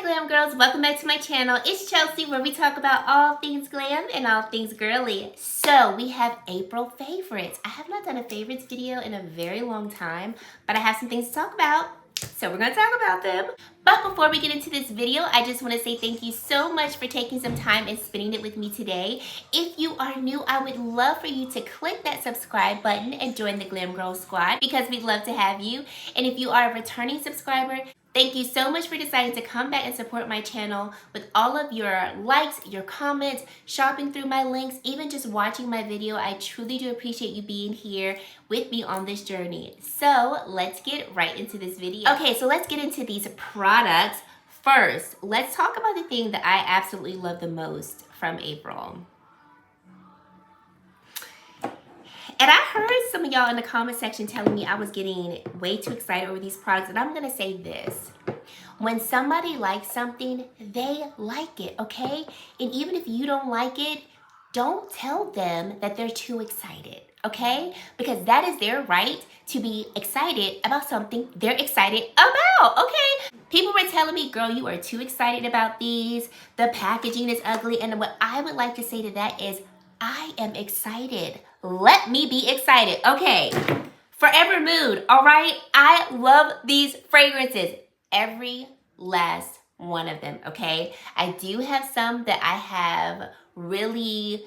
Glam Girls, welcome back to my channel. It's Chelsea, where we talk about all things glam and all things girly. So we have April favorites. I have not done a favorites video in a very long time, but I have some things to talk about. So we're gonna talk about them. But before we get into this video, I just wanna say thank you so much for taking some time and spending it with me today. If you are new, I would love for you to click that subscribe button and join the Glam Girl squad because we'd love to have you. And if you are a returning subscriber, thank you so much for deciding to come back and support my channel with all of your likes, your comments, shopping through my links, even just watching my video. I truly do appreciate you being here with me on this journey. So let's get right into this video. Okay, so let's get into these products. First, let's talk about the thing that I absolutely love the most from April. And I heard some of y'all in the comment section telling me I was getting way too excited over these products. And I'm going to say this. When somebody likes something, they like it, okay? And even if you don't like it, don't tell them that they're too excited, okay? Because that is their right to be excited about something they're excited about, okay? People were telling me, girl, you are too excited about these. The packaging is ugly. And what I would like to say to that is, I am excited. Let me be excited. Okay, Forever Mood, all right? I love these fragrances. Every last one of them, okay? I do have some that I have really,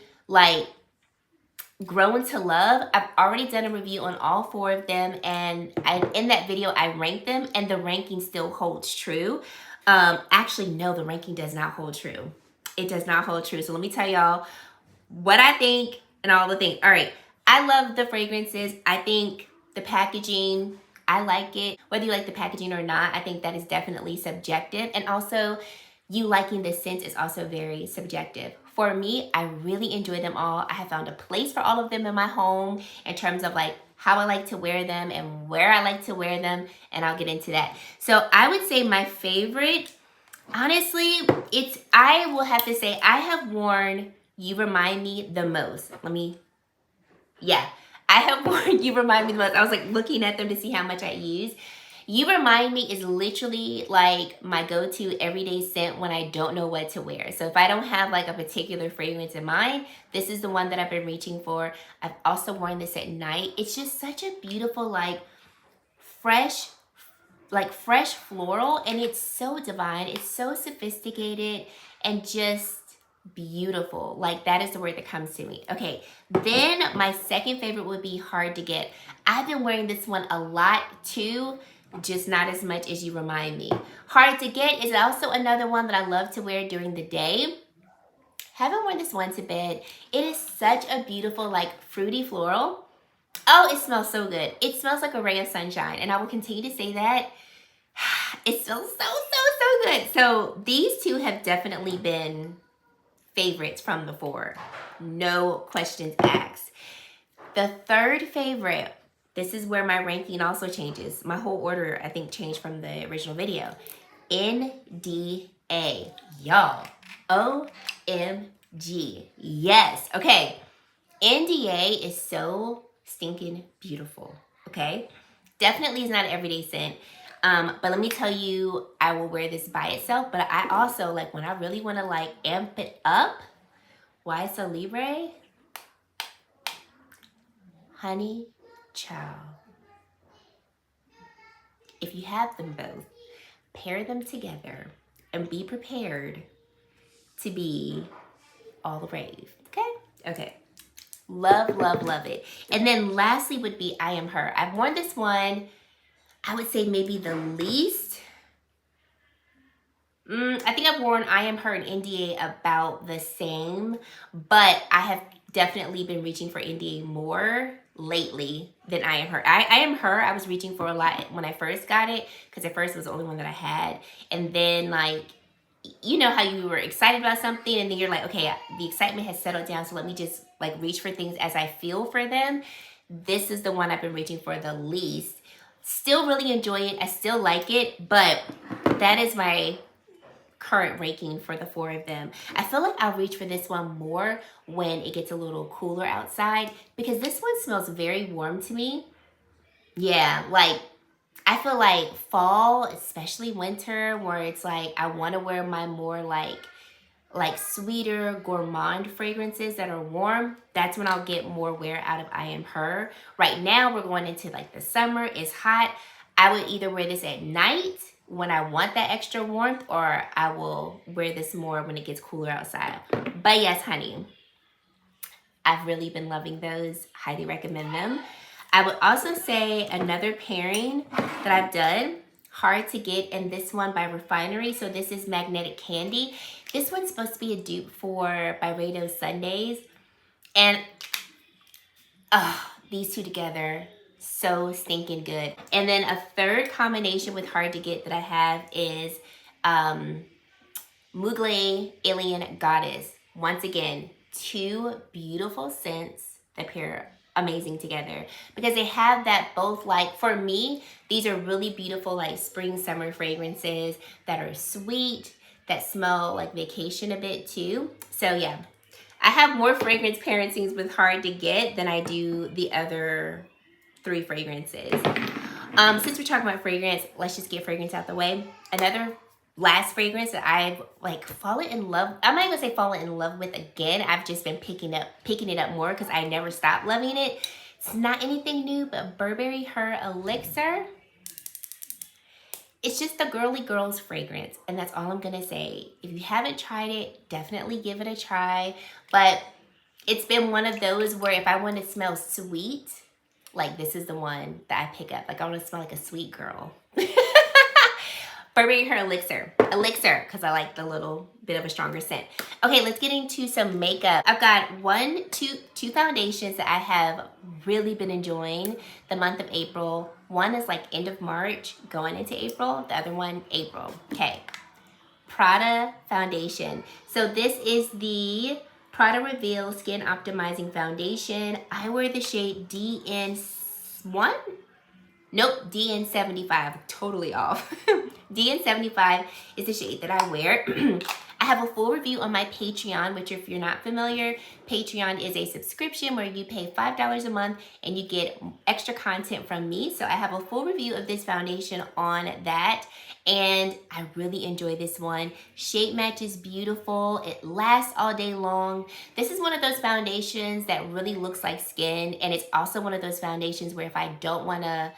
grown to love. I've already done a review on all 4 of them, and in that video, I ranked them, and the ranking still holds true. Actually, no, the ranking does not hold true. It does not hold true. So let me tell y'all what I think and all the things. All right, I love the fragrances. I think the packaging, I like it. Whether you like the packaging or not, I think that is definitely subjective. And also, you liking the scent is also very subjective. For me, I really enjoy them all. I have found a place for all of them in my home in terms of how I like to wear them and where I like to wear them, and I'll get into that. So I would say my favorite, honestly, I will have to say I have worn You Remind Me the most. I have worn You Remind Me the most. I was looking at them to see how much I use. You Remind Me is literally my go-to everyday scent when I don't know what to wear. So if I don't have a particular fragrance in mind, this is the one that I've been reaching for. I've also worn this at night. It's just such a beautiful, fresh floral, and it's so divine. It's so sophisticated and just beautiful. That is the word that comes to me. Okay, then my second favorite would be Hard to Get. I've been wearing this one a lot too, just not as much as You Remind Me. Hard to Get is also another one that I love to wear during the day. Haven't worn this one to bed. It is such a beautiful, fruity floral. Oh, it smells so good. It smells like a ray of sunshine, and I will continue to say that. It smells so good. So these two have definitely been favorites from the 4. No questions asked. The third favorite, this is where my ranking also changes. My whole order, I think, changed from the original video. NDA. Y'all. OMG. Yes. Okay. NDA is so stinking beautiful. Okay? Definitely is not an everyday scent. But let me tell you, I will wear this by itself. But I also, when I really want to, amp it up, YSL Libre, Honey Child. If you have them both, pair them together and be prepared to be all the rave. Okay? Okay. Love, love, love it. And then lastly would be I Am Her. I've worn this one, I would say maybe the least. I think I've worn I Am Her and NDA about the same, but I have definitely been reaching for NDA more lately than I Am Her. I Am Her, I was reaching for a lot when I first got it, because at first it was the only one that I had. And then you know how you were excited about something and then you're okay, the excitement has settled down, so let me just reach for things as I feel for them. This is the one I've been reaching for the least. Still really enjoy it. I still like it, but that is my current ranking for the 4 of them. I feel like I'll reach for this one more when it gets a little cooler outside, because this one smells very warm to me. Yeah, I feel like fall, especially winter, where it's like I want to wear my more like sweeter gourmand fragrances that are warm. That's when I'll get more wear out of I Am Her. Right now we're going into like the summer, it's hot. I would either wear this at night when I want that extra warmth, or I will wear this more when it gets cooler outside. But yes, honey, I've really been loving those. Highly recommend them. I would also say another pairing that I've done, hard to get, and this one by Refinery. So this is Magnetic Candy. This one's supposed to be a dupe for Byredo Sundays. And these two together, so stinking good. And then a third combination with hard to get that I have is Mugler Alien Goddess. Once again, two beautiful scents that pair amazing together, because they have that both, like, for me, these are really beautiful like spring summer fragrances that are sweet, that smell like vacation a bit too. So yeah, I have more fragrance pairings with hard to get than I do the other 3 fragrances. Since we're talking about fragrance, let's just get fragrance out the way. Another last fragrance that I've like fallen in love, I'm not even gonna say fallen in love with again. I've just been picking it up more because I never stopped loving it. It's not anything new, but Burberry Her Elixir. It's just the girly girls fragrance, and that's all I'm gonna say. If you haven't tried it, definitely give it a try. But it's been one of those where if I want to smell sweet, like this is the one that I pick up. Like I want to smell like a sweet girl. Burberry Her Elixir, because I like the little bit of a stronger scent. Okay, let's get into some makeup. I've got two foundations that I have really been enjoying the month of April. One is like end of March going into April. The other one, April. Okay, Prada foundation. So this is the Prada Reveal Skin Optimizing Foundation. I wear the shade DN1? Nope, DN75, totally off. DN75 is the shade that I wear. I have a full review on my Patreon, which if you're not familiar, Patreon is a subscription where you pay $5 a month and you get extra content from me. So I have a full review of this foundation on that. And I really enjoy this one. Shape match is beautiful. It lasts all day long. This is one of those foundations that really looks like skin. And it's also one of those foundations where if I don't want to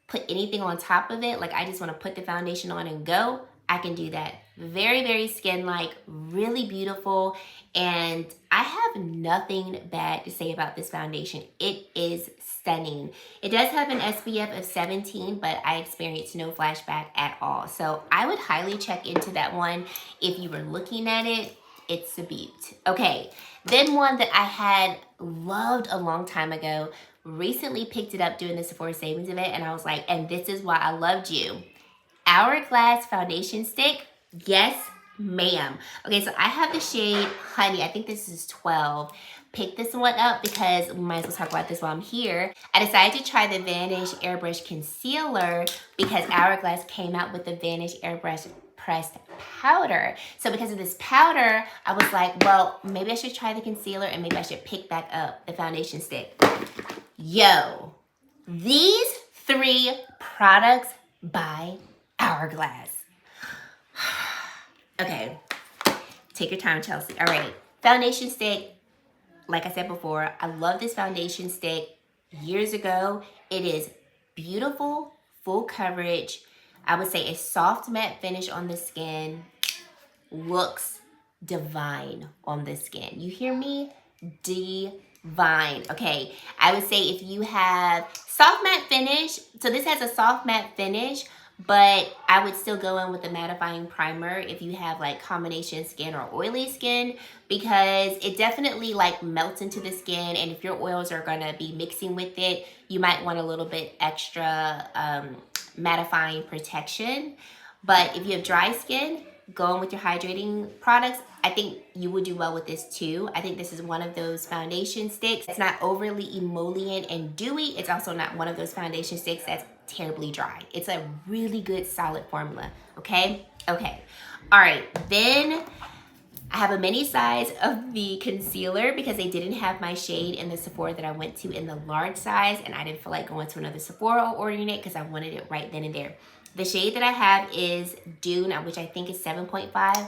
put anything on top of it, like I just want to put the foundation on and go, I can do that. Very, very skin-like, really beautiful, and I have nothing bad to say about this foundation. It is stunning. It does have an SPF of 17, but I experienced no flashback at all. So I would highly check into that one if you were looking at it. It's a beaut. Okay, then one that I had loved a long time ago, recently picked it up doing the Sephora savings event, and I was like, and this is why I loved you. Hourglass foundation stick. Yes, ma'am. Okay, so I have the shade Honey. I think this is 12. Pick this one up because we might as well talk about this while I'm here. I decided to try the Vanish Airbrush Concealer because Hourglass came out with the Vanish Airbrush pressed powder. So because of this powder, I was like, well, maybe I should try the concealer and maybe I should pick back up the foundation stick. Yo, these 3 products by Hourglass. Okay, take your time, Chelsea. All right, foundation stick. Like I said before, I love this foundation stick. Years ago, it is beautiful, full coverage. I would say a soft matte finish on the skin. Looks divine on the skin. You hear me? Divine. Okay, I would say if you have soft matte finish, so this has a soft matte finish, but I would still go in with a mattifying primer if you have like combination skin or oily skin, because it definitely like melts into the skin, and if your oils are gonna be mixing with it, you might want a little bit extra mattifying protection. But if you have dry skin, go in with your hydrating products. I think you would do well with this too. I think this is one of those foundation sticks. It's not overly emollient and dewy. It's also not one of those foundation sticks that's terribly dry. It's a really good solid formula, okay? Okay, all right, then I have a mini size of the concealer because they didn't have my shade in the Sephora that I went to in the large size, and I didn't feel like going to another Sephora or ordering it because I wanted it right then and there. The shade that I have is Dune, which I think is 7.5.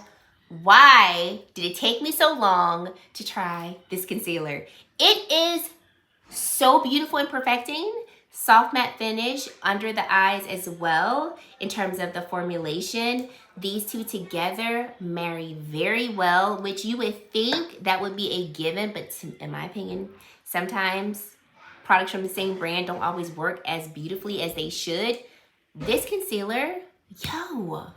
Why did it take me so long to try this concealer? It is so beautiful and perfecting. Soft matte finish under the eyes as well in terms of the formulation. These two together marry very well, which you would think that would be a given, but in my opinion, sometimes products from the same brand don't always work as beautifully as they should. This concealer, yo,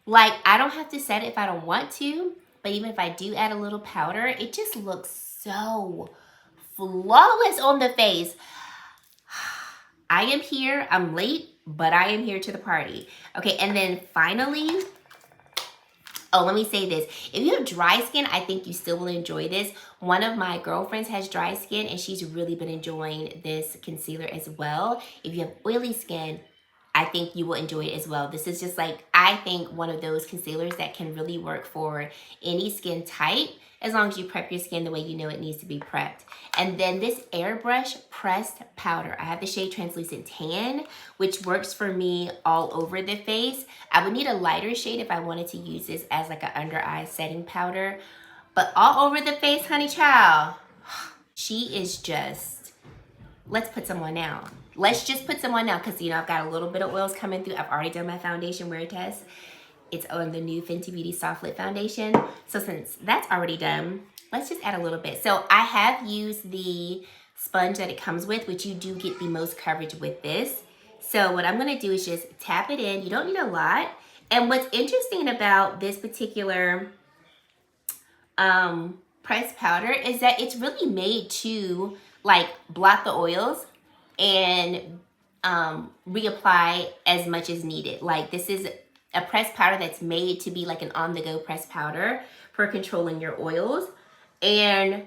like I don't have to set it if I don't want to, but even if I do add a little powder, it just looks so flawless on the face. I am here, I'm late, but I am here to the party. Okay, and then finally, oh, let me say this. If you have dry skin, I think you still will enjoy this. One of my girlfriends has dry skin and she's really been enjoying this concealer as well. If you have oily skin, I think you will enjoy it as well. This is just like, I think one of those concealers that can really work for any skin type, as long as you prep your skin the way you know it needs to be prepped. And then this Airbrush pressed powder. I have the shade Translucent Tan, which works for me all over the face. I would need a lighter shade if I wanted to use this as like an under eye setting powder. But all over the face, honey child, she is just, let's put some on now. Let's just put some on now because, you know, I've got a little bit of oils coming through. I've already done my foundation wear test. It's on the new Fenty Beauty Soft Lit Foundation. So since that's already done, let's just add a little bit. So I have used the sponge that it comes with, which you do get the most coverage with this. So what I'm gonna do is just tap it in. You don't need a lot. And what's interesting about this particular pressed powder is that it's really made to like blot the oils and reapply as much as needed. Like this is a pressed powder that's made to be like an on-the-go pressed powder for controlling your oils. And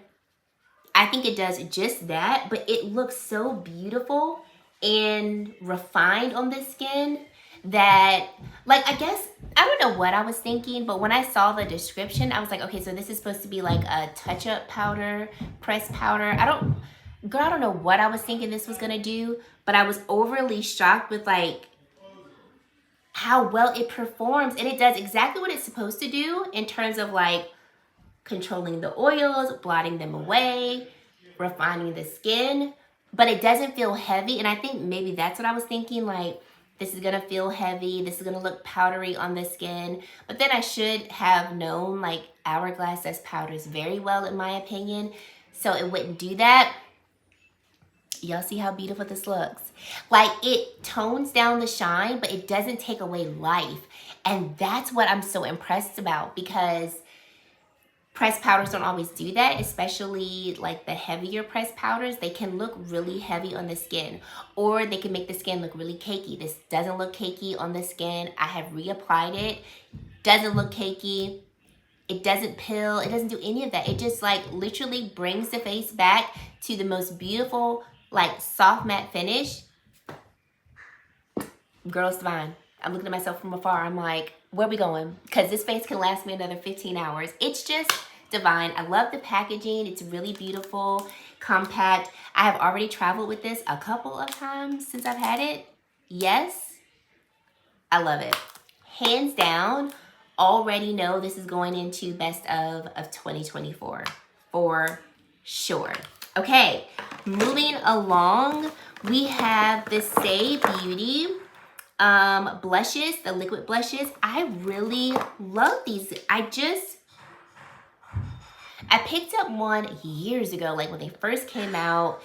I think it does just that, but it looks so beautiful and refined on the skin that, like, I guess, I don't know what I was thinking, but when I saw the description, I was like, okay, so this is supposed to be like a touch-up powder, pressed powder. I don't know what I was thinking this was gonna do, but I was overly shocked with like how well it performs, and it does exactly what it's supposed to do in terms of like controlling the oils, blotting them away, refining the skin, but it doesn't feel heavy. And I think maybe that's what I was thinking, like this is gonna feel heavy, this is gonna look powdery on the skin, but then I should have known like Hourglass does powders very well in my opinion, so it wouldn't do that. Y'all see how beautiful this looks? Like it tones down the shine, but it doesn't take away life. And that's what I'm so impressed about, because pressed powders don't always do that, especially like the heavier pressed powders. They can look really heavy on the skin, or they can make the skin look really cakey. This doesn't look cakey on the skin. I have reapplied it. Doesn't look cakey. It doesn't pill. It doesn't do any of that. It just like literally brings the face back to the most beautiful, like soft matte finish. Girl, it's divine. I'm looking at myself from afar. I'm like, where are we going? Because this face can last me another 15 hours. It's just divine. I love the packaging. It's really beautiful, compact. I have already traveled with this a couple of times since I've had it. Yes, I love it. Hands down, already know this is going into best of 2024 for sure. Okay, moving along, we have the Say Beauty blushes, the liquid blushes. I really love these. I picked up one years ago, like when they first came out.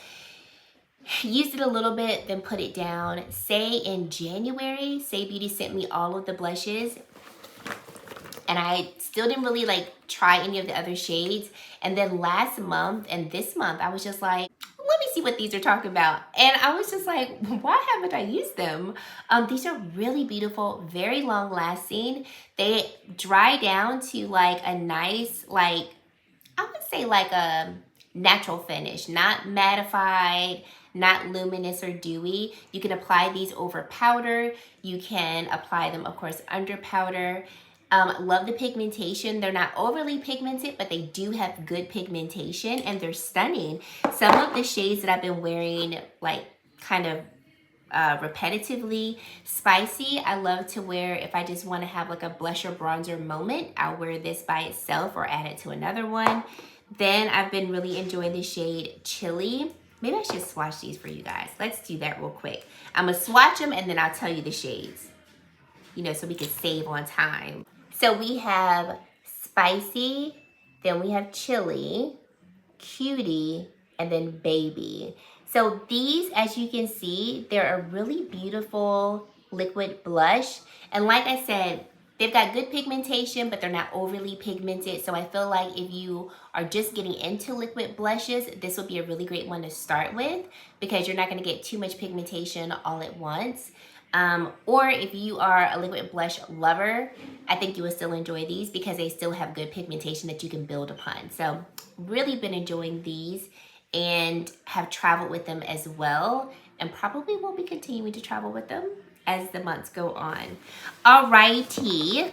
Used it a little bit, then put it down. Say in January, Say Beauty sent me all of the blushes, and I still didn't really like try any of the other shades. And then last month and this month, I was just like, let me see what these are talking about. And I was just like, why haven't I used them? These are really beautiful, very long lasting. They dry down to like a nice, like, I would say like a natural finish, not mattified, not luminous or dewy. You can apply these over powder. You can apply them, of course, under powder. Love the pigmentation. They're not overly pigmented, but they do have good pigmentation and they're stunning. Some of the shades that I've been wearing, like kind of repetitively spicy, I love to wear if I just want to have like a blusher bronzer moment. I'll wear this by itself or add it to another one. Then I've been really enjoying the shade Chili. Maybe I should swatch these for you guys. Let's do that real quick. I'm gonna swatch them and then I'll tell you the shades, you know, so we can save on time. So we have Spicy, then we have Chili, Cutie, and then Baby. So these, as you can see, they're a really beautiful liquid blush. And like I said, they've got good pigmentation, but they're not overly pigmented. So I feel like if you are just getting into liquid blushes, this will be a really great one to start with because you're not gonna get too much pigmentation all at once. Or if you are a liquid blush lover, I think you will still enjoy these because they still have good pigmentation that you can build upon. So really been enjoying these and have traveled with them as well, and probably will be continuing to travel with them as the months go on. Alrighty,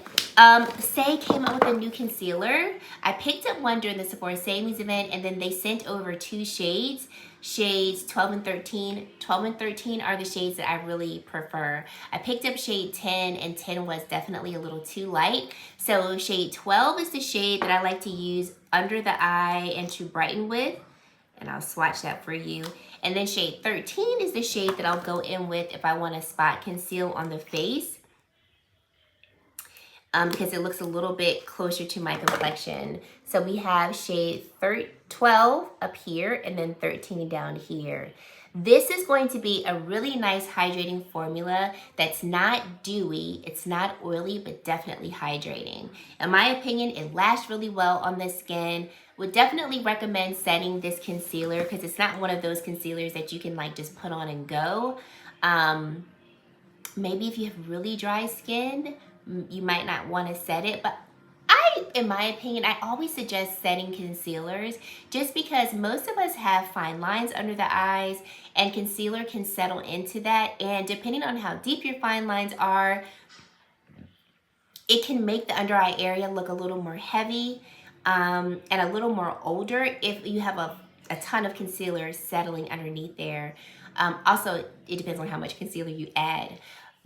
Say came out with a new concealer. I picked up one during the Sephora Savings event, and then they sent over 2 shades. Shades 12 and 13. 12 and 13 are the shades that I really prefer. I picked up shade 10, and 10 was definitely a little too light. So shade 12 is the shade that I like to use under the eye and to brighten with. And I'll swatch that for you. And then shade 13 is the shade that I'll go in with if I want to spot conceal on the face. Because it looks a little bit closer to my complexion. So we have shade 12 up here and then 13 down here. This is going to be a really nice hydrating formula that's not dewy, it's not oily, but definitely hydrating. In my opinion, it lasts really well on the skin. Would definitely recommend setting this concealer because it's not one of those concealers that you can like just put on and go. Maybe if you have really dry skin, you might not want to set it, but in my opinion, I always suggest setting concealers just because most of us have fine lines under the eyes and concealer can settle into that. And depending on how deep your fine lines are, it can make the under eye area look a little more heavy and a little more older if you have a ton of concealer settling underneath there. Also, it depends on how much concealer you add.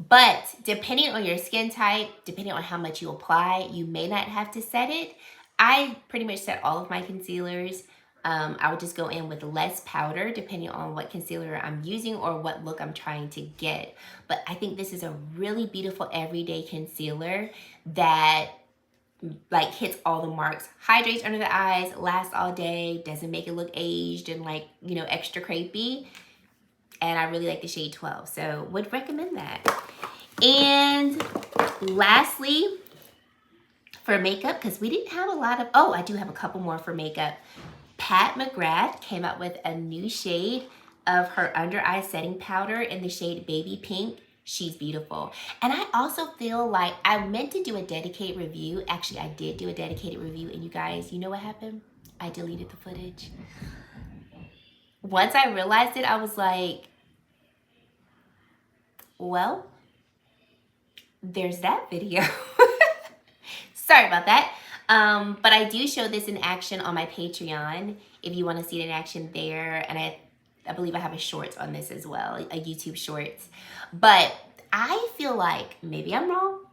But depending on your skin type, depending on how much you apply, you may not have to set it. I pretty much set all of my concealers. I would just go in with less powder depending on what concealer I'm using or what look I'm trying to get. But I think this is a really beautiful everyday concealer that like hits all the marks. Hydrates under the eyes, lasts all day, doesn't make it look aged and like, you know, extra crepey. And I really like the shade 12, so would recommend that. And lastly, for makeup, because we didn't have a lot of, oh, I do have a couple more for makeup. Pat McGrath came out with a new shade of her under eye setting powder in the shade Baby Pink. She's beautiful. And I also feel like I meant to do a dedicated review. Actually, I did do a dedicated review, and you guys, you know what happened? I deleted the footage. Once I realized it, I was like, well, there's that video. Sorry about that. But I do show this in action on my Patreon if you want to see it in action there. And I believe I have a shorts on this as well, a YouTube shorts. But I feel like, maybe I'm wrong,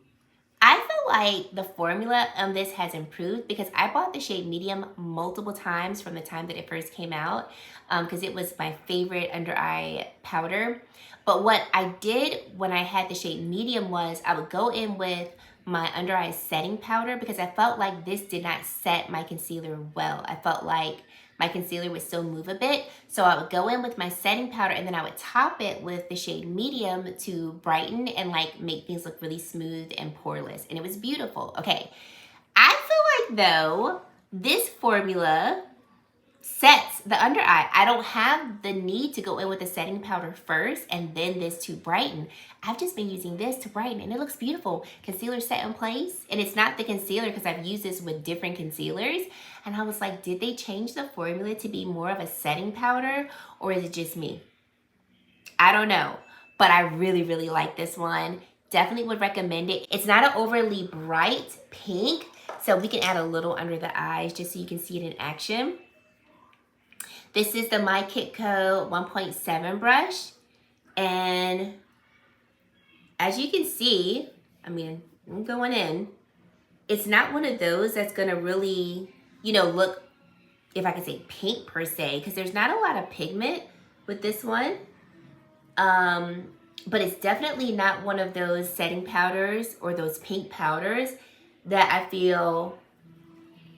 I feel like the formula on this has improved because I bought the shade medium multiple times from the time that it first came out because it was my favorite under eye powder. But what I did when I had the shade medium was I would go in with my under eye setting powder because I felt like this did not set my concealer well. I felt like my concealer would still move a bit. So I would go in with my setting powder and then I would top it with the shade medium to brighten and like make things look really smooth and poreless. And it was beautiful. Okay, I feel like though, this formula sets the under eye. I don't have the need to go in with the setting powder first and then this to brighten. I've just been using this to brighten and it looks beautiful. Concealer set in place, and it's not the concealer because I've used this with different concealers. And I was like, did they change the formula to be more of a setting powder or is it just me? I don't know, but I really, really like this one. definitely would recommend it. It's not an overly bright pink, so we can add a little under the eyes just so you can see it in action. This is the My Kitco 1.7 brush. And as you can see, I mean, I'm going in. It's not one of those that's gonna really, you know, look, if I could say pink per se, because there's not a lot of pigment with this one. But it's definitely not one of those setting powders or those pink powders that I feel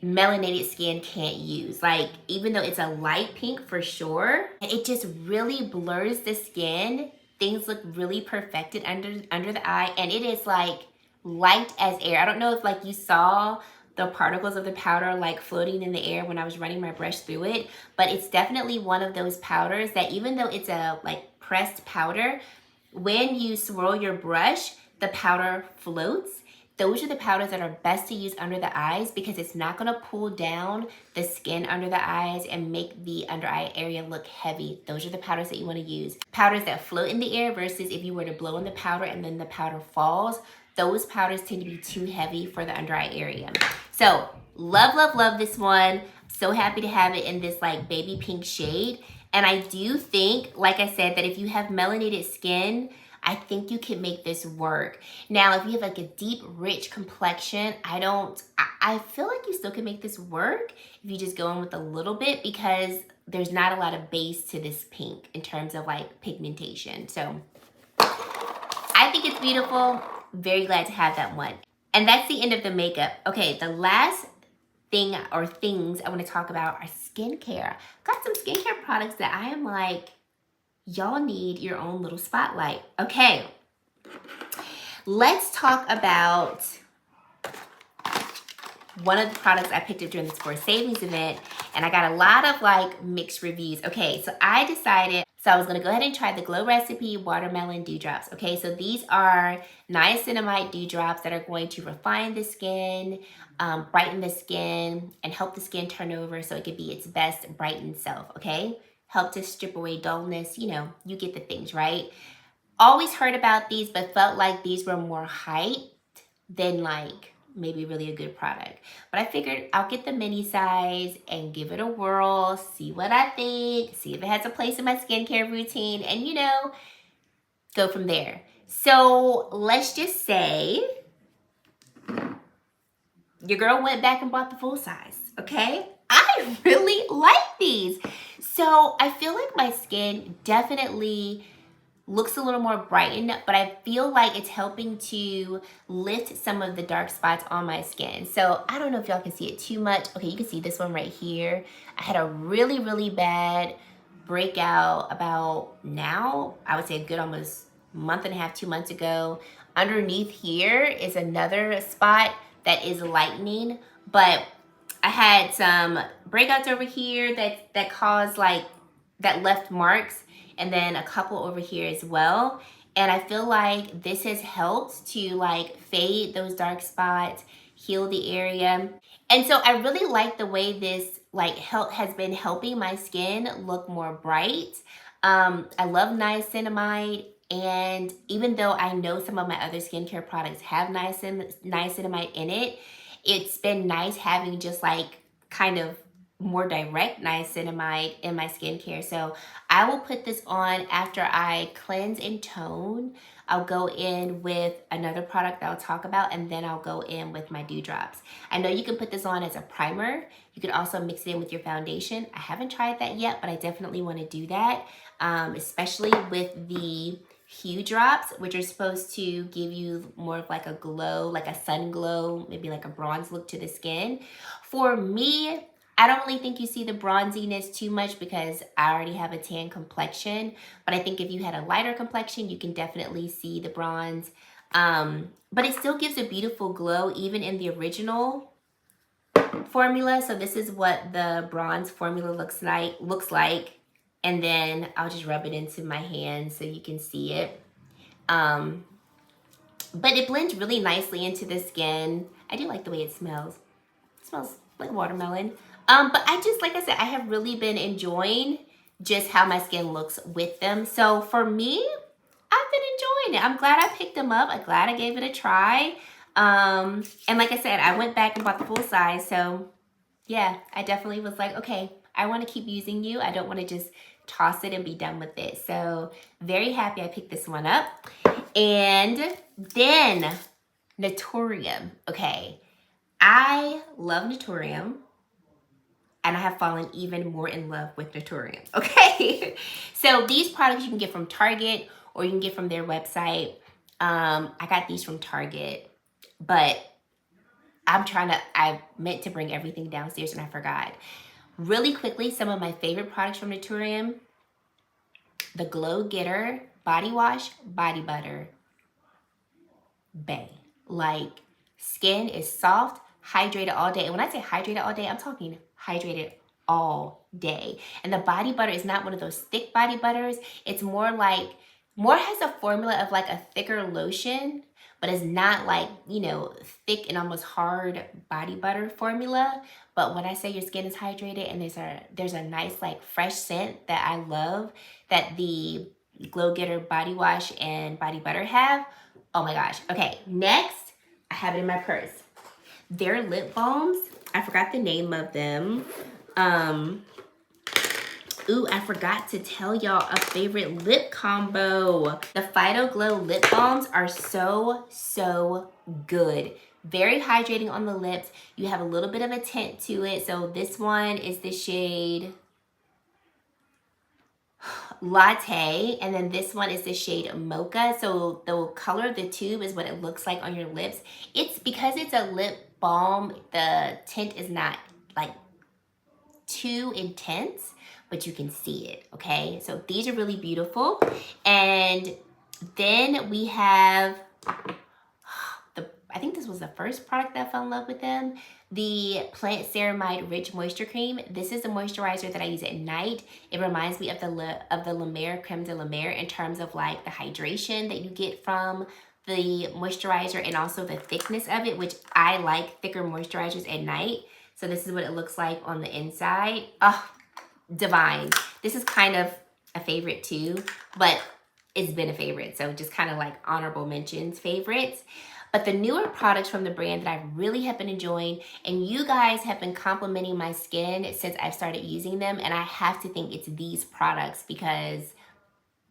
melanated skin can't use. Like, even though it's a light pink for sure, it just really blurs the skin. Things look really perfected under the eye, and it is like light as air. I don't know if like you saw the particles of the powder like floating in the air when I was running my brush through it, but it's definitely one of those powders that even though it's a like pressed powder, when you swirl your brush, the powder floats. Those are the powders that are best to use under the eyes because it's not gonna pull down the skin under the eyes and make the under eye area look heavy. Those are the powders that you wanna use. Powders that float in the air versus if you were to blow in the powder and then the powder falls, those powders tend to be too heavy for the under eye area. So love, love, love this one. So happy to have it in this like baby pink shade. And I do think, like I said, that if you have melanated skin, I think you can make this work. Now, if you have like a deep, rich complexion, I feel like you still can make this work if you just go in with a little bit because there's not a lot of base to this pink in terms of like pigmentation. So I think it's beautiful. Very glad to have that one. And that's the end of the makeup. Okay, the last thing or things I want to talk about are skincare. Got some skincare products that I am like, y'all need your own little spotlight. Okay, let's talk about one of the products I picked up during the Sport Savings event, and I got a lot of like mixed reviews. Okay, so I decided, I was gonna go ahead and try the Glow Recipe Watermelon Dewdrops. Okay, so these are niacinamide dewdrops that are going to refine the skin, brighten the skin, and help the skin turn over so it could be its best brightened self, okay? Help to strip away dullness, you know, you get the things, right? Always heard about these, but felt like these were more hype than like maybe really a good product. But I figured I'll get the mini size and give it a whirl, see what I think, see if it has a place in my skincare routine, and you know, go from there. So let's just say your girl went back and bought the full size, okay? I really like these. So I feel like my skin definitely looks a little more brightened, but I feel like it's helping to lift some of the dark spots on my skin. So I don't know if y'all can see it too much. Okay, you can see this one right here. I had a really, really bad breakout about now, I would say a good almost month and a half, 2 months ago. Underneath here is another spot that is lightening, but I had some breakouts over here that caused like, that left marks, and then a couple over here as well. And I feel like this has helped to like fade those dark spots, heal the area. And so I really like the way this like has been helping my skin look more bright. I love niacinamide. And even though I know some of my other skincare products have niacinamide in it, it's been nice having just like kind of more direct niacinamide in my skincare. So I will put this on after I cleanse and tone. I'll go in with another product that I'll talk about, and then I'll go in with my dewdrops. I know you can put this on as a primer. You could also mix it in with your foundation. I haven't tried that yet, but I definitely want to do that, especially with the Hue drops, which are supposed to give you more of like a glow, like a sun glow, maybe like a bronze look to the skin. For me, I don't really think you see the bronziness too much because I already have a tan complexion, but I think if you had a lighter complexion, you can definitely see the bronze. But it still gives a beautiful glow even in the original formula. So this is what the bronze formula looks like. And then I'll just rub it into my hand so you can see it. But it blends really nicely into the skin. I do like the way it smells. It smells like watermelon. But I just, like I said, I have really been enjoying just how my skin looks with them. So for me, I've been fine. I'm glad I picked them up. I'm glad I gave it a try. And like I said, I went back and bought the full size. So yeah, I definitely was like, okay, I want to keep using you. I don't want to just toss it and be done with it. So very happy I picked this one up. And then Naturium. Okay, I love Naturium. And I have fallen even more in love with Naturium, okay? So these products you can get from Target or you can get from their website. I got these from Target, but I meant to bring everything downstairs and I forgot. Really quickly, some of my favorite products from Naturium: the Glow Getter Body Wash, Body Butter. Bang. Like, skin is soft, hydrated all day. And when I say hydrated all day, I'm talking hydrated all day. And the body butter is not one of those thick body butters. It's more has a formula of like a thicker lotion, but it's not like, you know, thick and almost hard body butter formula. But when I say your skin is hydrated and there's a nice like fresh scent that I love that the Glow Getter Body Wash and Body Butter have. Oh my gosh. Okay, next, I have it in my purse. Their lip balms, I forgot the name of them. Ooh, I forgot to tell y'all a favorite lip combo. The Phyto Glow lip balms are so, so good. Very hydrating on the lips. You have a little bit of a tint to it. So this one is the shade Latte, and then this one is the shade Mocha. So the color of the tube is what it looks like on your lips. It's because it's a lip balm, the tint is not like too intense, but you can see it, okay? So these are really beautiful. And then we have I think this was the first product that I fell in love with them, the Plant Ceramide Rich Moisture Cream. This is a moisturizer that I use at night. It reminds me of the La Mer Creme de la Mer in terms of like the hydration that you get from the moisturizer and also the thickness of it, which I like thicker moisturizers at night. So this is what it looks like on the inside. Oh, divine. This is kind of a favorite too, but it's been a favorite. So just kind of like honorable mentions favorites. But the newer products from the brand that I really have been enjoying, and you guys have been complimenting my skin since I've started using them, and I have to think it's these products because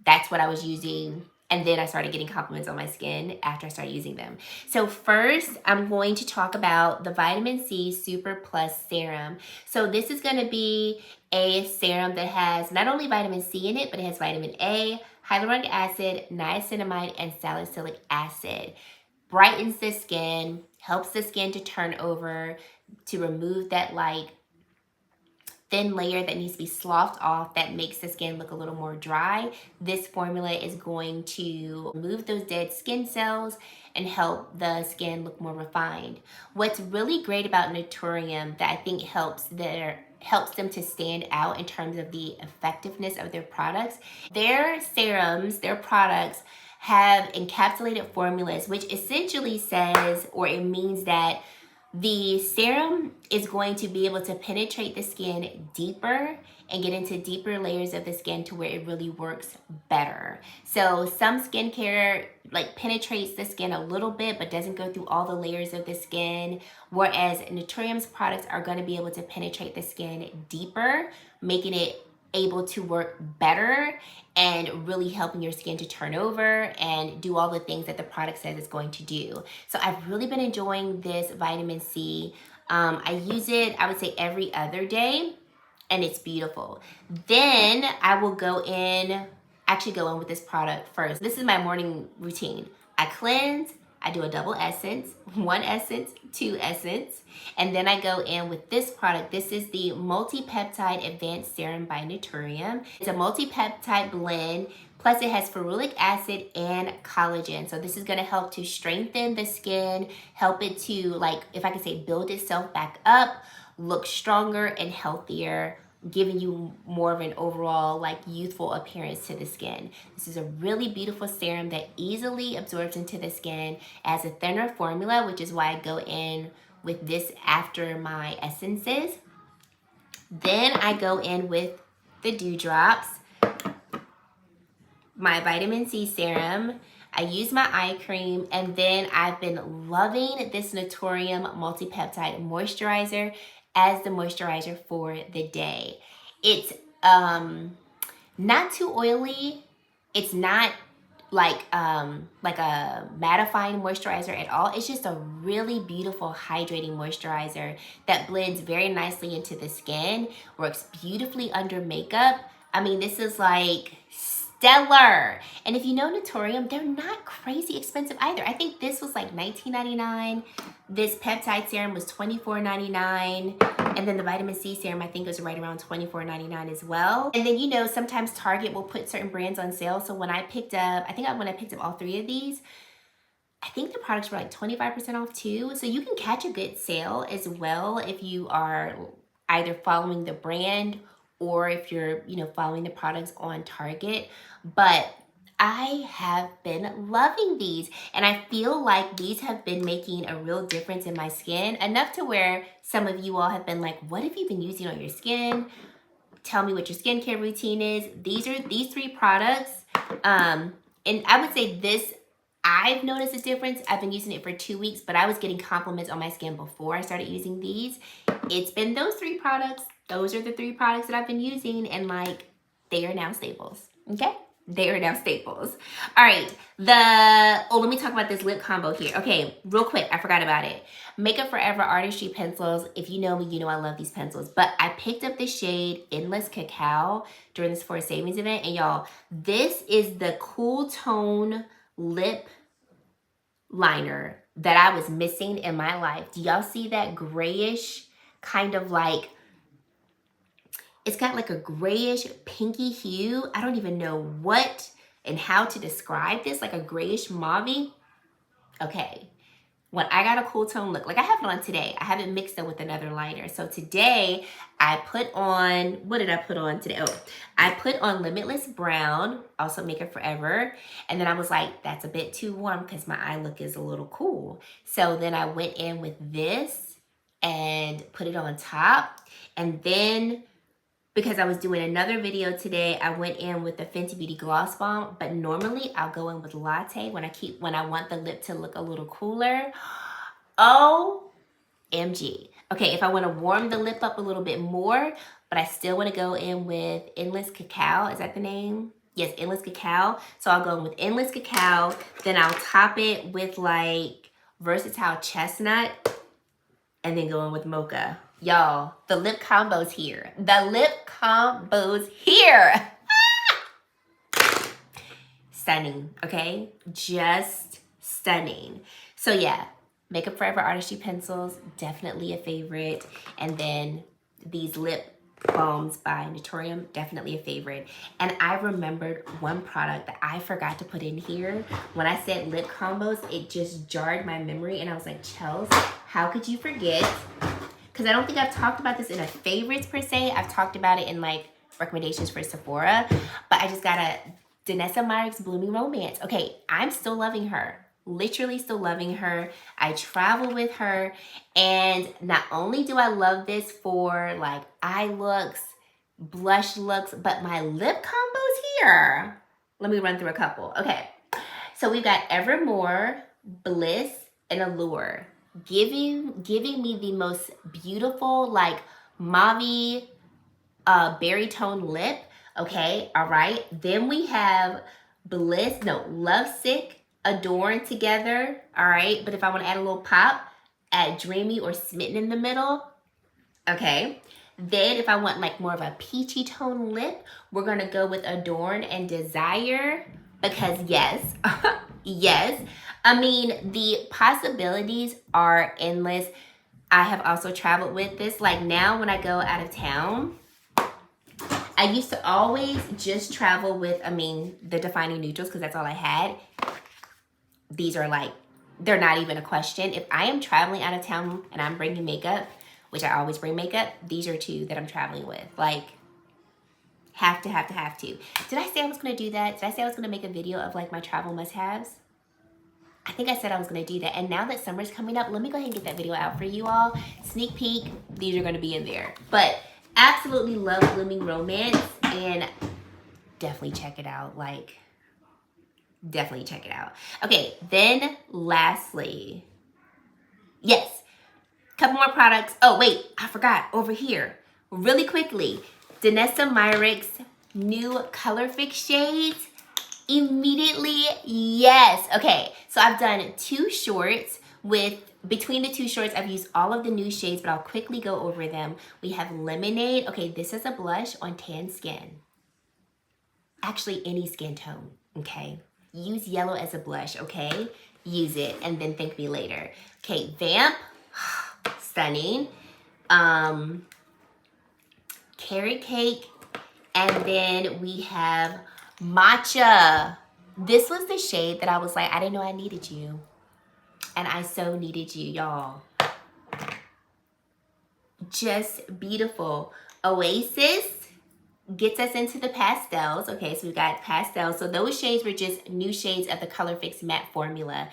that's what I was using, and then I started getting compliments on my skin after I started using them. So first, I'm going to talk about the Vitamin C Super Plus Serum. So this is going to be a serum that has not only vitamin C in it, but it has vitamin A, hyaluronic acid, niacinamide, and salicylic acid. Brightens the skin, helps the skin to turn over, to remove that like thin layer that needs to be sloughed off that makes the skin look a little more dry. This formula is going to remove those dead skin cells and help the skin look more refined. What's really great about Naturium that I think helps them to stand out in terms of the effectiveness of their products, their serums, their products have encapsulated formulas, which essentially says, or it means that the serum is going to be able to penetrate the skin deeper and get into deeper layers of the skin to where it really works better. So some skincare like penetrates the skin a little bit but doesn't go through all the layers of the skin, whereas Naturium's products are going to be able to penetrate the skin deeper, making it able to work better and really helping your skin to turn over and do all the things that the product says it's going to do. So I've really been enjoying this vitamin C. I use it, I would say, every other day, and it's beautiful. Then I will go in with this product first. This is my morning routine. I cleanse, I do a double essence, 1 essence, 2 essence, and then I go in with this product. This is the Multi-Peptide Advanced Serum by Naturium. It's a multi-peptide blend, plus it has ferulic acid and collagen. So this is gonna help to strengthen the skin, help it to, like, if I can say, build itself back up, look stronger and healthier, giving you more of an overall like youthful appearance to the skin. This is a really beautiful serum that easily absorbs into the skin as a thinner formula, which is why I go in with this after my essences. Then I go in with the Dewdrops, my vitamin C serum. I use my eye cream, and then I've been loving this Naturium Multi-Peptide Moisturizer as the moisturizer for the day. It's not too oily. It's not like a mattifying moisturizer at all. It's just a really beautiful hydrating moisturizer that blends very nicely into the skin, works beautifully under makeup. I mean, this is like stellar. And if you know Naturium, they're not crazy expensive either. I think this was like $19.99. This peptide serum was $24.99. And then the vitamin C serum, I think, was right around $24.99 as well. And then, you know, sometimes Target will put certain brands on sale. So when I picked up, when I picked up all three of these, I think the products were like 25% off too. So you can catch a good sale as well if you are either following the brand or if you're, you know, following the products on Target. But I have been loving these, and I feel like these have been making a real difference in my skin, enough to where some of you all have been like, what have you been using on your skin? Tell me what your skincare routine is. These three products, and I would say this, I've noticed a difference. I've been using it for 2 weeks, but I was getting compliments on my skin before I started using these. It's been those three products. Those are the three products that I've been using, and like, they are now staples, okay? They are now staples. All right, let me talk about this lip combo here. Okay, real quick, I forgot about it. Makeup Forever Artistry pencils. If you know me, you know I love these pencils. But I picked up the shade Endless Cacao during this Sephora Savings event. And y'all, this is the cool tone lip liner that I was missing in my life. Do y'all see that grayish kind of like, it's got like a grayish pinky hue. I don't even know what and how to describe this, like a grayish mauve. Okay, when I got a cool tone look, like I have it on today. I haven't mixed it with another liner. So today I put on, what did I put on today? Oh, I put on Limitless Brown, also Makeup Forever. And then I was like, that's a bit too warm because my eye look is a little cool. So then I went in with this and put it on top. And then, because I was doing another video today, I went in with the Fenty Beauty Gloss Bomb, but normally I'll go in with Latte when I want the lip to look a little cooler. OMG. Okay, if I want to warm the lip up a little bit more, but I still want to go in with Endless Cacao. Is that the name? Yes, Endless Cacao. So I'll go in with Endless Cacao, then I'll top it with like Versatile Chestnut, and then go in with Mocha. Y'all, the lip combo's here. The lip combo's here. Stunning, okay? Just stunning. So yeah, Makeup Forever Artistry pencils, definitely a favorite. And then these lip balms by Naturium, definitely a favorite. And I remembered one product that I forgot to put in here. When I said lip combos, it just jarred my memory. And I was like, Chelsea, how could you forget? Because I don't think I've talked about this in a favorites per se. I've talked about it in like recommendations for Sephora. But I just got a Danessa Myricks Blooming Romance. Okay, I'm still loving her. Literally still loving her. I travel with her. And not only do I love this for like eye looks, blush looks, but my lip combos here. Let me run through a couple. Okay, so we've got Evermore, Bliss, and Allure. Giving me the most beautiful like mauve berry tone lip. Okay, all right. Then we have Lovesick, Adorn together. All right, but if I want to add a little pop, add Dreamy or Smitten in the middle. Okay. Then if I want like more of a peachy tone lip, we're gonna go with Adorn and Desire, because yes, yes. I mean, the possibilities are endless. I have also traveled with this. Like now when I go out of town, I used to always just travel with, the defining neutrals, because that's all I had. These are like, they're not even a question. If I am traveling out of town and I'm bringing makeup, which I always bring makeup, these are two that I'm traveling with. Like, have to. Did I say I was going to do that? Did I say I was going to make a video of like my travel must-haves? I think I said I was going to do that. And now that summer's coming up, let me go ahead and get that video out for you all. Sneak peek, these are going to be in there. But absolutely love Blooming Romance, and definitely check it out. Like, Definitely check it out. Okay, then lastly, yes, couple more products. Oh, wait, I forgot over here. Really quickly, Danessa Myricks new Color Fix shades. Immediately, yes. Okay, so I've done 2 shorts with, between the 2 shorts, I've used all of the new shades, but I'll quickly go over them. We have Lemonade. Okay, this is a blush on tan skin. Actually, any skin tone, okay? Use yellow as a blush, okay? Use it and then thank me later. Okay, Vamp, stunning. Carrot Cake, and then we have Matcha. This was the shade that I was like, I didn't know I needed you. And I so needed you, y'all. Just beautiful. Oasis gets us into the pastels. Okay, so we got pastels. So those shades were just new shades of the Color Fix matte formula.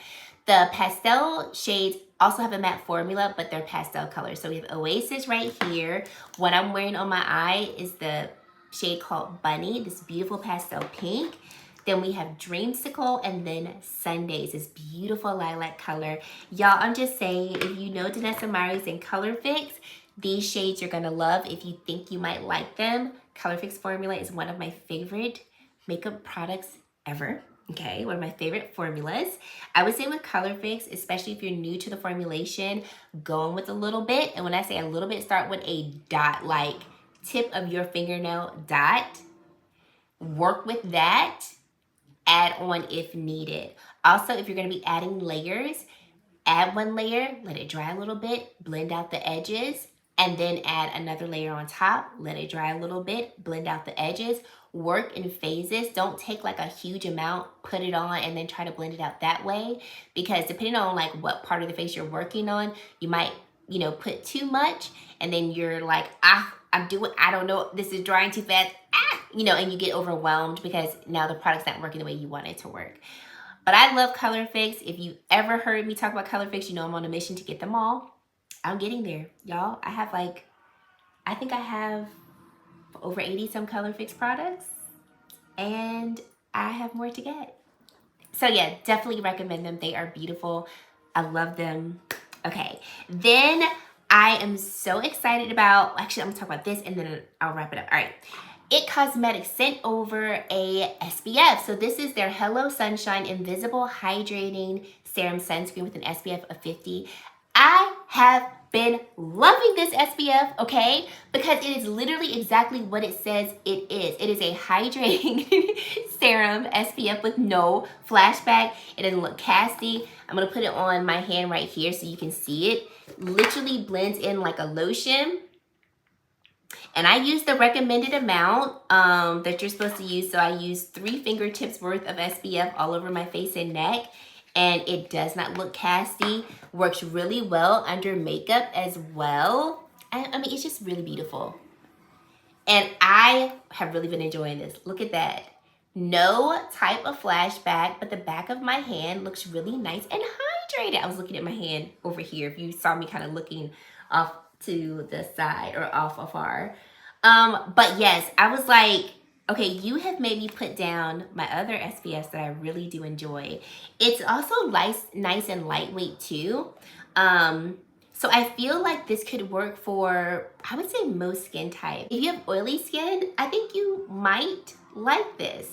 The pastel shades also have a matte formula, but they're pastel colors. So we have Oasis right here. What I'm wearing on my eye is the shade called Bunny, this beautiful pastel pink. Then we have Dreamsicle, and then Sundays, this beautiful lilac color. Y'all, I'm just saying, if you know Danessa Myricks and Color Fix, these shades you're gonna love if you think you might like them. Color Fix formula is one of my favorite makeup products ever. Okay, one of my favorite formulas. I would say with Color Fix, especially if you're new to the formulation, go in with a little bit. And when I say a little bit, start with a dot, like tip of your fingernail dot. Work with that. Add on if needed. Also, if you're gonna be adding layers, add 1 layer, let it dry a little bit, blend out the edges, and then add another layer on top, let it dry a little bit, blend out the edges. Work in phases. Don't take like a huge amount, put it on, and then try to blend it out that way, because depending on like what part of the face you're working on, you might, you know, put too much, and then you're like, I don't know, this is drying too fast, you know, and you get overwhelmed because now the product's not working the way you want it to work. But I love Color Fix. If you ever heard me talk about Color Fix, you know I'm on a mission to get them all. I'm getting there, y'all. I have like, I think I have over 80 some Color Fix products, and I have more to get. So yeah, definitely recommend them. They are beautiful. I love them. Okay, then I am so excited about, actually I'm gonna talk about this and then I'll wrap it up. All right, It Cosmetics sent over a SPF. So this is their Hello Sunshine Invisible Hydrating Serum Sunscreen with an SPF of 50. I have been loving this SPF, okay? Because it is literally exactly what it says it is. It is a hydrating serum SPF with no flashback. It doesn't look casty. I'm gonna put it on my hand right here so you can see it. Literally blends in like a lotion. And I use the recommended amount that you're supposed to use. So I use 3 fingertips worth of SPF all over my face and neck. And it does not look casty. Works really well under makeup as well. I mean, it's just really beautiful. And I have really been enjoying this. Look at that. No type of flashback, but the back of my hand looks really nice and hydrated. I was looking at my hand over here. If you saw me kind of looking off to the side or off afar. But yes, I was like, okay, you have made me put down my other SPFs that I really do enjoy. It's also nice and lightweight too. So I feel like this could work for, I would say, most skin types. If you have oily skin, I think you might like this.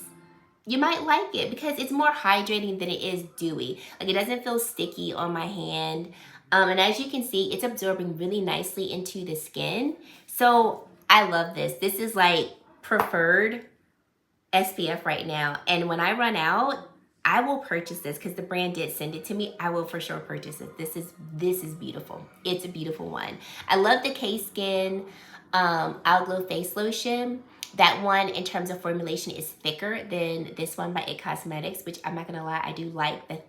You might like it because it's more hydrating than it is dewy. Like, it doesn't feel sticky on my hand. And as you can see, it's absorbing really nicely into the skin. So I love this. This is like preferred SPF right now. And when I run out, I will purchase this because the brand did send it to me. I will for sure purchase it. This is beautiful. It's a beautiful one. I love the K-Skin Hourglass face lotion. That one, in terms of formulation, is thicker than this one by It Cosmetics, which I'm not gonna lie, I do like the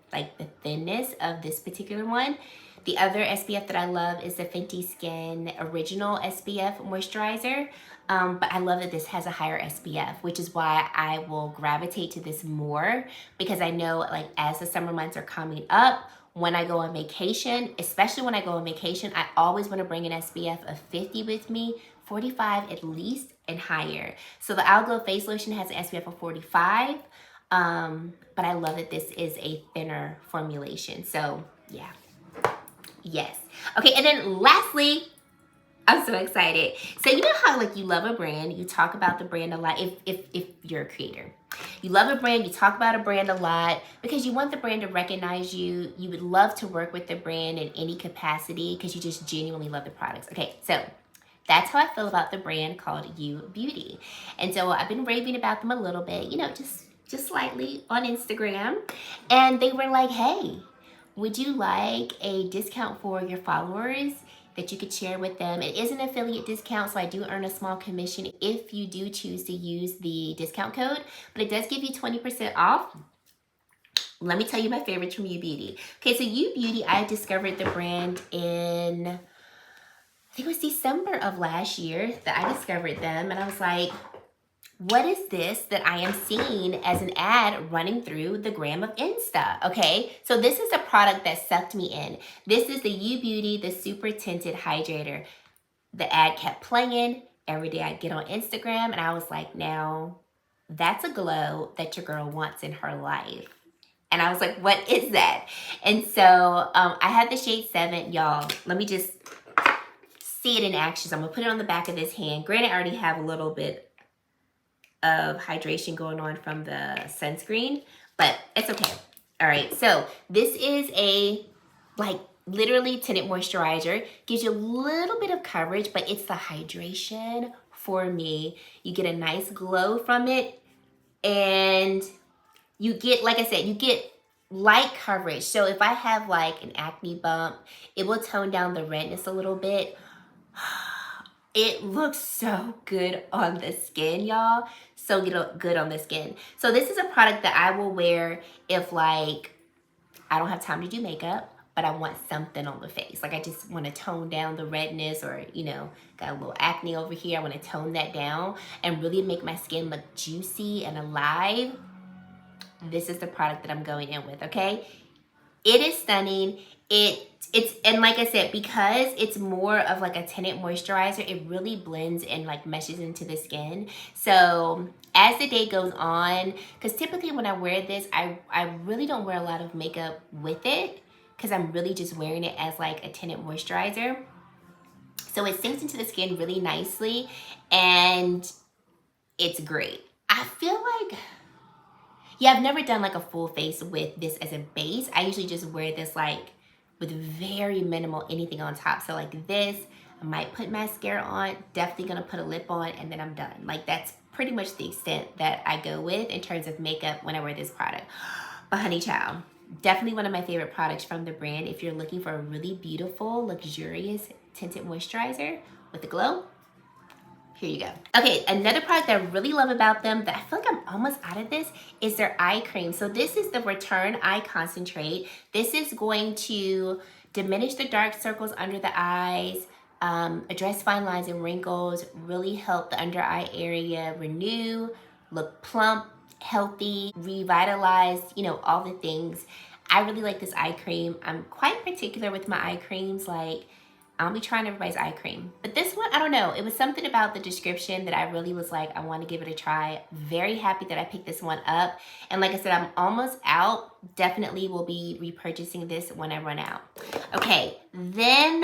thinness of this particular one. The other SPF that I love is the Fenty Skin Original SPF Moisturizer. But I love that this has a higher SPF, which is why I will gravitate to this more, because I know, like, as the summer months are coming up, when I go on vacation, especially when I go on vacation, I always want to bring an SPF of 50 with me, 45 at least, and higher. So the Hourglass face lotion has an SPF of 45. But I love that this is a thinner formulation. So yeah, yes. Okay, and then lastly, I'm so excited. So you know how like you love a brand, you talk about the brand a lot if you're a creator. You love a brand, you talk about a brand a lot because you want the brand to recognize you. You would love to work with the brand in any capacity because you just genuinely love the products. Okay, so that's how I feel about the brand called You Beauty. And so I've been raving about them a little bit, you know, just slightly on Instagram. And they were like, hey, would you like a discount for your followers that you could share with them? It is an affiliate discount, so I do earn a small commission if you do choose to use the discount code, but it does give you 20% off. Let me tell you my favorites from You Beauty. Okay, so You Beauty, I discovered the brand in, I think it was December of last year that I discovered them, and I was like, what is this that I am seeing as an ad running through the gram of Insta? Okay, so this is a product that sucked me in. This is the You Beauty, the Super Tinted Hydrator. The ad kept playing. Every day I'd get on Instagram and I was like, now that's a glow that your girl wants in her life. And I was like, what is that? And so I had the shade 7, y'all. Let me just see it in action. So I'm gonna put it on the back of this hand. Granted, I already have a little bit of hydration going on from the sunscreen, but it's okay. All right, so this is a like literally tinted moisturizer. Gives you a little bit of coverage, but it's the hydration for me. You get a nice glow from it, and you get, like I said, you get light coverage. So if I have like an acne bump, it will tone down the redness a little bit. It looks so good on the skin, y'all. So good on the skin. So this is a product that I will wear if like I don't have time to do makeup, but I want something on the face. Like I just want to tone down the redness, or you know, got a little acne over here. I want to tone that down and really make my skin look juicy and alive. This is the product that I'm going in with, okay? It is stunning. It's and like I said, because it's more of like a tinted moisturizer, it really blends and like meshes into the skin. So as the day goes on, because typically when I wear this, I really don't wear a lot of makeup with it because I'm really just wearing it as like a tinted moisturizer. So it sinks into the skin really nicely and it's great. I feel like, yeah, I've never done like a full face with this as a base. I usually just wear this like with very minimal anything on top. So like this, I might put mascara on, definitely gonna put a lip on, and then I'm done. Like that's pretty much the extent that I go with in terms of makeup when I wear this product. But honey child, definitely one of my favorite products from the brand. If you're looking for a really beautiful, luxurious tinted moisturizer with a glow, here you go. Okay, another product that I really love about them that I feel like I'm almost out of this is their eye cream. So this is the Return Eye Concentrate. This is going to diminish the dark circles under the eyes, address fine lines and wrinkles, really help the under eye area renew, look plump, healthy, revitalize, you know, all the things. I really like this eye cream. I'm quite particular with my eye creams. Like, I'll be trying everybody's eye cream. But this one, I don't know. It was something about the description that I really was like, I want to give it a try. Very happy that I picked this one up. And like I said, I'm almost out. Definitely will be repurchasing this when I run out. Okay, then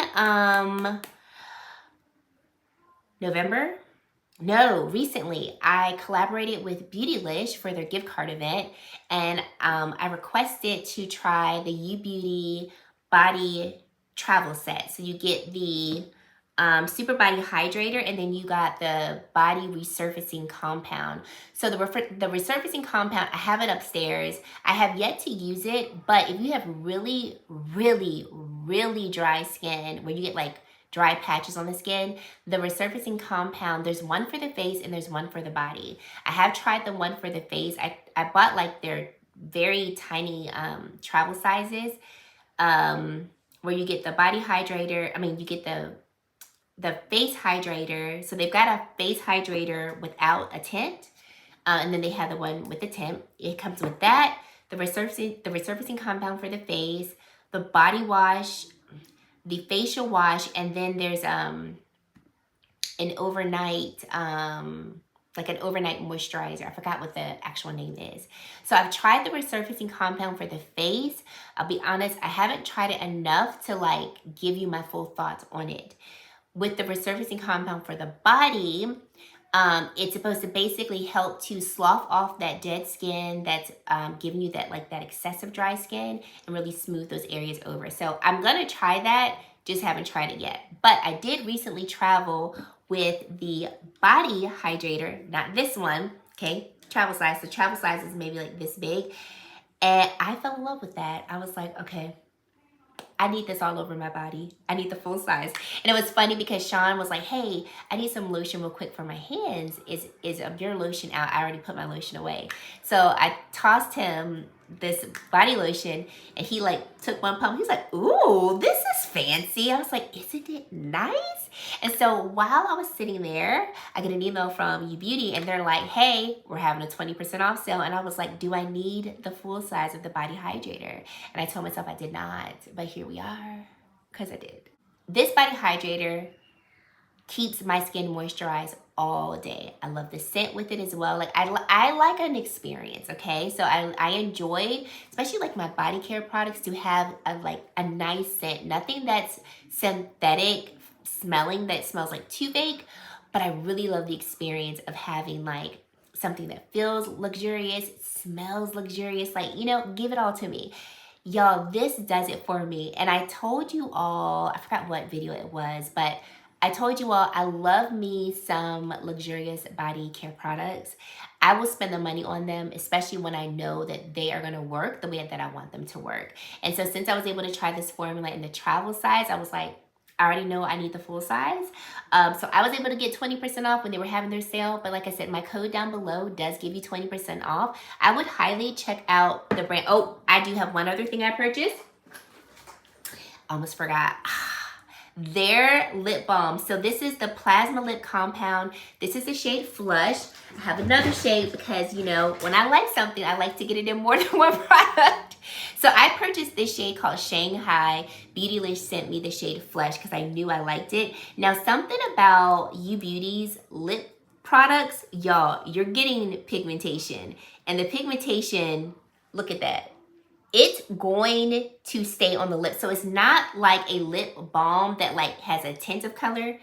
November? No, recently I collaborated with Beautylish for their gift card event. And I requested to try the You Beauty Body travel set. So you get the Super Body Hydrator, and then you got the Body Resurfacing Compound. So the Resurfacing Compound, I have it upstairs. I have yet to use it, but if you have really, really, really dry skin where you get like dry patches on the skin, the Resurfacing Compound, there's one for the face and there's one for the body. I have tried the one for the face. I bought like their very tiny travel sizes, where you get the body hydrator. I mean, you get the face hydrator. So they've got a face hydrator without a tint, and then they have the one with the tint. It comes with that, the resurfacing compound for the face, the body wash, the facial wash, and then there's an overnight like an overnight moisturizer. I forgot what the actual name is. So I've tried the resurfacing compound for the face. I'll be honest, I haven't tried it enough to like give you my full thoughts on it. With the resurfacing compound for the body, it's supposed to basically help to slough off that dead skin that's giving you that like that excessive dry skin and really smooth those areas over. So I'm gonna try that, just haven't tried it yet. But I did recently travel with the body hydrator, not this one, okay, travel size. So travel size is maybe like this big. And I fell in love with that. I was like, okay, I need this all over my body. I need the full size. And it was funny because Sean was like, hey, I need some lotion real quick for my hands. Is your lotion out? I already put my lotion away. So I tossed him this body lotion and he like took one pump. He's like, ooh, this is fancy. I was like, isn't it nice? And so while I was sitting there, I get an email from UBeauty and they're like, hey, we're having a 20% off sale. And I was like, do I need the full size of the body hydrator? And I told myself I did not, but here we are, because I did. This body hydrator keeps my skin moisturized all day. I love the scent with it as well. Like I like an experience, okay? So I enjoy, especially like my body care products, to have a nice scent. Nothing that's synthetic smelling that smells like too fake, but I really love the experience of having like something that feels luxurious, smells luxurious, like, you know, give it all to me. Y'all, this does it for me. And I told you all, I forgot what video it was, but I told you all, I love me some luxurious body care products. I will spend the money on them, especially when I know that they are gonna work the way that I want them to work. And so since I was able to try this formula in the travel size, I was like, I already know I need the full size. So I was able to get 20% off when they were having their sale. But like I said, my code down below does give you 20% off. I would highly check out the brand. Oh, I do have one other thing I purchased. Almost forgot. Their lip balm. So this is the Plasma Lip Compound. This is the shade Flush. I have another shade because, you know, when I like something, I like to get it in more than one product. So I purchased this shade called Shanghai. Beautylish sent me the shade Flush because I knew I liked it. Now, something about UBeauty's lip products, y'all, you're getting pigmentation. And the pigmentation, look at that. It's going to stay on the lip. So it's not like a lip balm that like has a tint of color.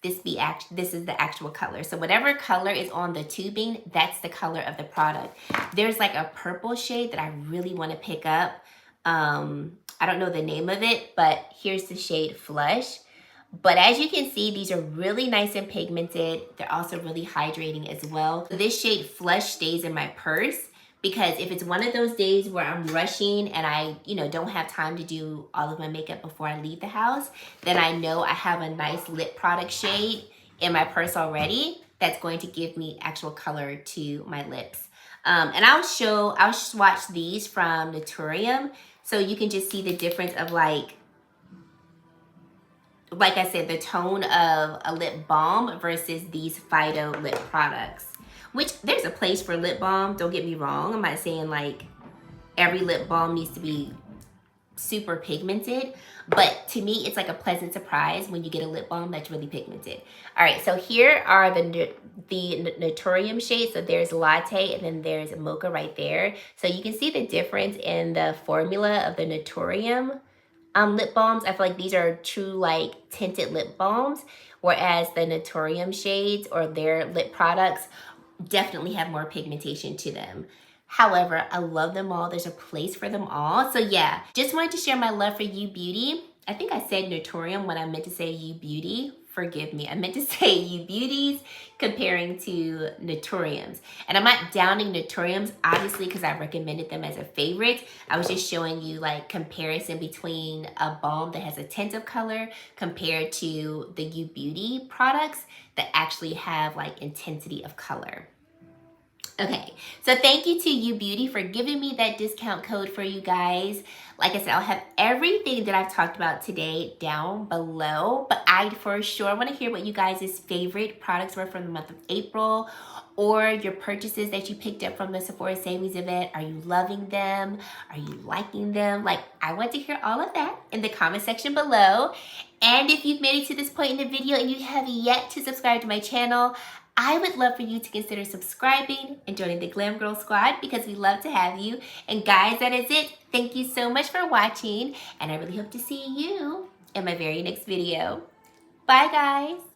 This is the actual color. So whatever color is on the tubing, that's the color of the product. There's like a purple shade that I really want to pick up. I don't know the name of it, but here's the shade Flush. But as you can see, these are really nice and pigmented. They're also really hydrating as well. This shade Flush stays in my purse, because if it's one of those days where I'm rushing and I, you know, don't have time to do all of my makeup before I leave the house, then I know I have a nice lip product shade in my purse already that's going to give me actual color to my lips. And I'll swatch these from Naturium so you can just see the difference of like I said, the tone of a lip balm versus these Phyto lip products. Which, there's a place for lip balm, don't get me wrong. I'm not saying like every lip balm needs to be super pigmented, but to me, it's like a pleasant surprise when you get a lip balm that's really pigmented. All right, so here are the Naturium shades. So there's Latte and then there's Mocha right there. So you can see the difference in the formula of the Naturium lip balms. I feel like these are true like tinted lip balms, whereas the Naturium shades or their lip products definitely have more pigmentation to them. However, I love them all. There's a place for them all. So yeah, just wanted to share my love for UBeauty. I think I said Naturium when I meant to say UBeauty. Forgive me, I meant to say UBeauties comparing to Naturiums. And I'm not downing Naturiums, obviously, because I recommended them as a favorite. I was just showing you like comparison between a balm that has a tint of color compared to the UBeauty products that actually have like intensity of color. Okay, so thank you to UBeauty for giving me that discount code for you guys. Like I said, I'll have everything that I've talked about today down below, but I for sure want to hear what you guys' favorite products were from the month of April, or your purchases that you picked up from the Sephora Savings event. Are you loving them? Are you liking them? Like, I want to hear all of that in the comment section below. And if you've made it to this point in the video and you have yet to subscribe to my channel, I would love for you to consider subscribing and joining the Glam Girl Squad because we love to have you. And guys, that is it. Thank you so much for watching, and I really hope to see you in my very next video. Bye, guys.